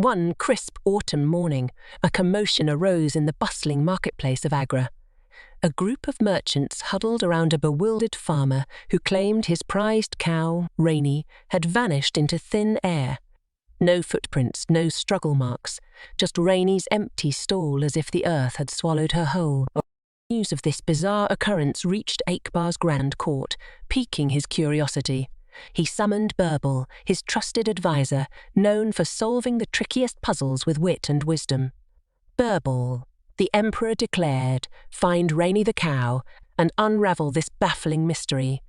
One crisp autumn morning, a commotion arose in the bustling marketplace of Agra. A group of merchants huddled around a bewildered farmer who claimed his prized cow, Rainy, had vanished into thin air. No footprints, no struggle marks, just Rainy's empty stall as if the earth had swallowed her whole. News of this bizarre occurrence reached Akbar's grand court, piquing his curiosity. He summoned Birbal, his trusted advisor, known for solving the trickiest puzzles with wit and wisdom. Birbal, the emperor declared, find Rainy the cow and unravel this baffling mystery.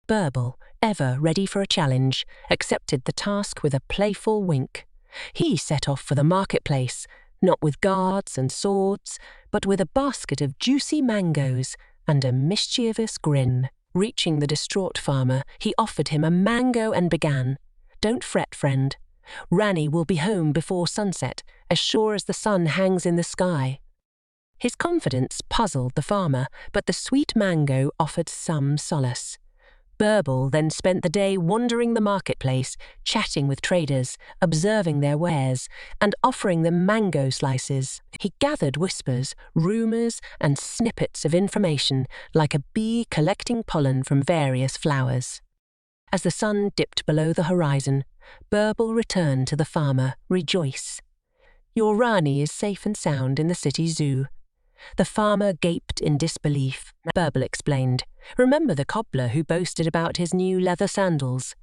Birbal, ever ready for a challenge, accepted the task with a playful wink. He set off for the marketplace, not with guards and swords, but with a basket of juicy mangoes and a mischievous grin. Reaching the distraught farmer, he offered him a mango and began, "Don't fret, friend. Rani will be home before sunset, as sure as the sun hangs in the sky." His confidence puzzled the farmer, but the sweet mango offered some solace. Birbal then spent the day wandering the marketplace, chatting with traders, observing their wares, and offering them mango slices. He gathered whispers, rumours, and snippets of information like a bee collecting pollen from various flowers. As the sun dipped below the horizon, Birbal returned to the farmer, rejoice. "Your Rani is safe and sound in the city zoo." The farmer gaped in disbelief. Birbal explained, "Remember the cobbler who boasted about his new leather sandals?"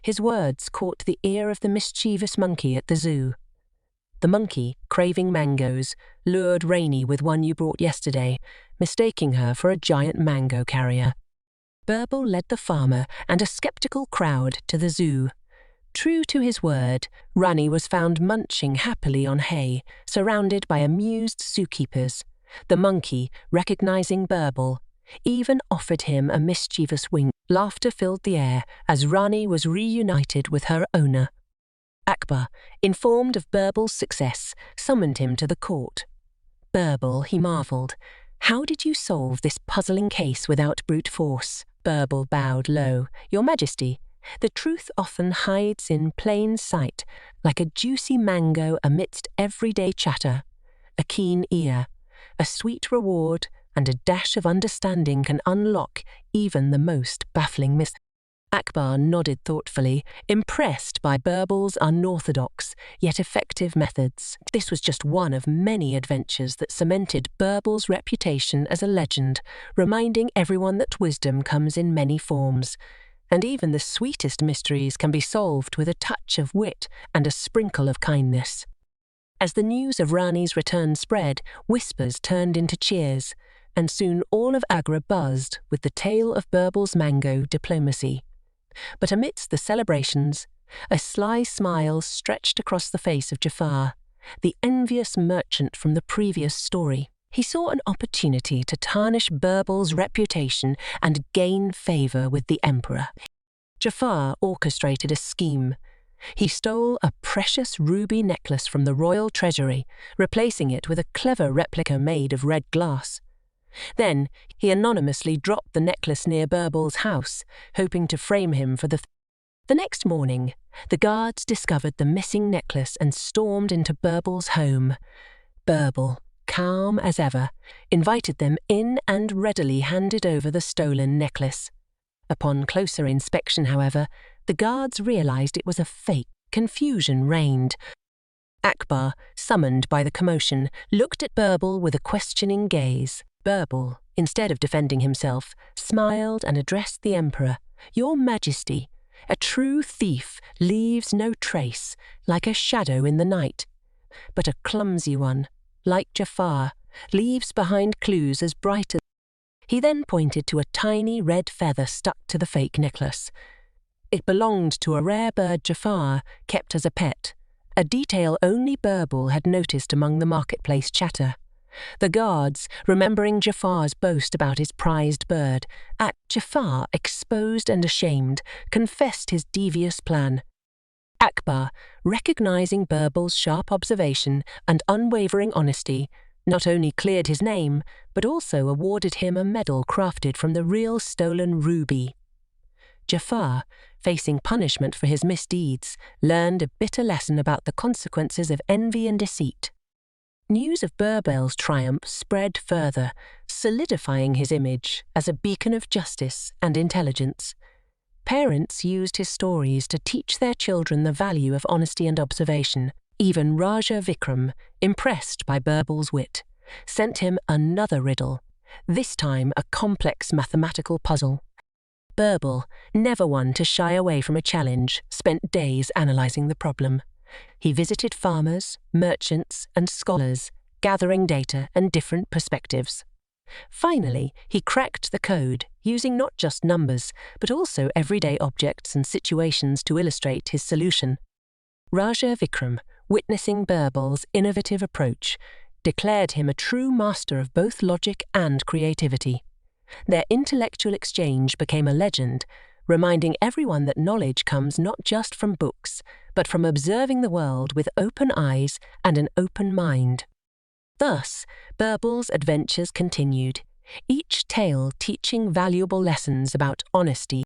His words caught the ear of the mischievous monkey at the zoo. The monkey, craving mangoes, lured Rainy with one you brought yesterday, mistaking her for a giant mango carrier. Birbal led the farmer and a skeptical crowd to the zoo. True to his word, Rani was found munching happily on hay, surrounded by amused zookeepers. The monkey, recognizing Birbal, even offered him a mischievous wink. Laughter filled the air as Rani was reunited with her owner. Akbar, informed of Birbal's success, summoned him to the court. "Birbal," he marvelled, "how did you solve this puzzling case without brute force?" Birbal bowed low. "Your Majesty, the truth often hides in plain sight, like a juicy mango amidst everyday chatter. A keen ear, a sweet reward, and a dash of understanding can unlock even the most baffling mystery." Akbar nodded thoughtfully, impressed by Birbal's unorthodox yet effective methods. This was just one of many adventures that cemented Birbal's reputation as a legend, reminding everyone that wisdom comes in many forms, and even the sweetest mysteries can be solved with a touch of wit and a sprinkle of kindness. As the news of Rani's return spread, whispers turned into cheers, and soon all of Agra buzzed with the tale of Birbal's mango diplomacy. But amidst the celebrations, a sly smile stretched across the face of Jafar, the envious merchant from the previous story. He saw an opportunity to tarnish Birbal's reputation and gain favour with the emperor. Jafar orchestrated a scheme. He stole a precious ruby necklace from the royal treasury, replacing it with a clever replica made of red glass. Then he anonymously dropped the necklace near Birbal's house, hoping to frame him for The next morning, the guards discovered the missing necklace and stormed into Birbal's home. Birbal, calm as ever, invited them in and readily handed over the stolen necklace. Upon closer inspection, however, the guards realized it was a fake. Confusion reigned. Akbar, summoned by the commotion, looked at Birbal with a questioning gaze. Birbal, instead of defending himself, smiled and addressed the emperor. "Your Majesty, a true thief leaves no trace, like a shadow in the night. But a clumsy one, like Jafar, leaves behind clues as bright as..." He then pointed to a tiny red feather stuck to the fake necklace. It belonged to a rare bird Jafar kept as a pet, a detail only Birbal had noticed among the marketplace chatter. The guards, remembering Jafar's boast about his prized bird, Jafar, exposed and ashamed, confessed his devious plan. Akbar, recognizing Birbal's sharp observation and unwavering honesty, not only cleared his name, but also awarded him a medal crafted from the real stolen ruby. Jafar, facing punishment for his misdeeds, learned a bitter lesson about the consequences of envy and deceit. News of Birbal's triumph spread further, solidifying his image as a beacon of justice and intelligence. Parents used his stories to teach their children the value of honesty and observation. Even Raja Vikram, impressed by Birbal's wit, sent him another riddle, this time a complex mathematical puzzle. Birbal, never one to shy away from a challenge, spent days analysing the problem. He visited farmers, merchants, and scholars, gathering data and different perspectives. Finally, he cracked the code, using not just numbers, but also everyday objects and situations to illustrate his solution. Raja Vikram, witnessing Birbal's innovative approach, declared him a true master of both logic and creativity. Their intellectual exchange became a legend, reminding everyone that knowledge comes not just from books, but from observing the world with open eyes and an open mind. Thus, Birbal's adventures continued, each tale teaching valuable lessons about honesty,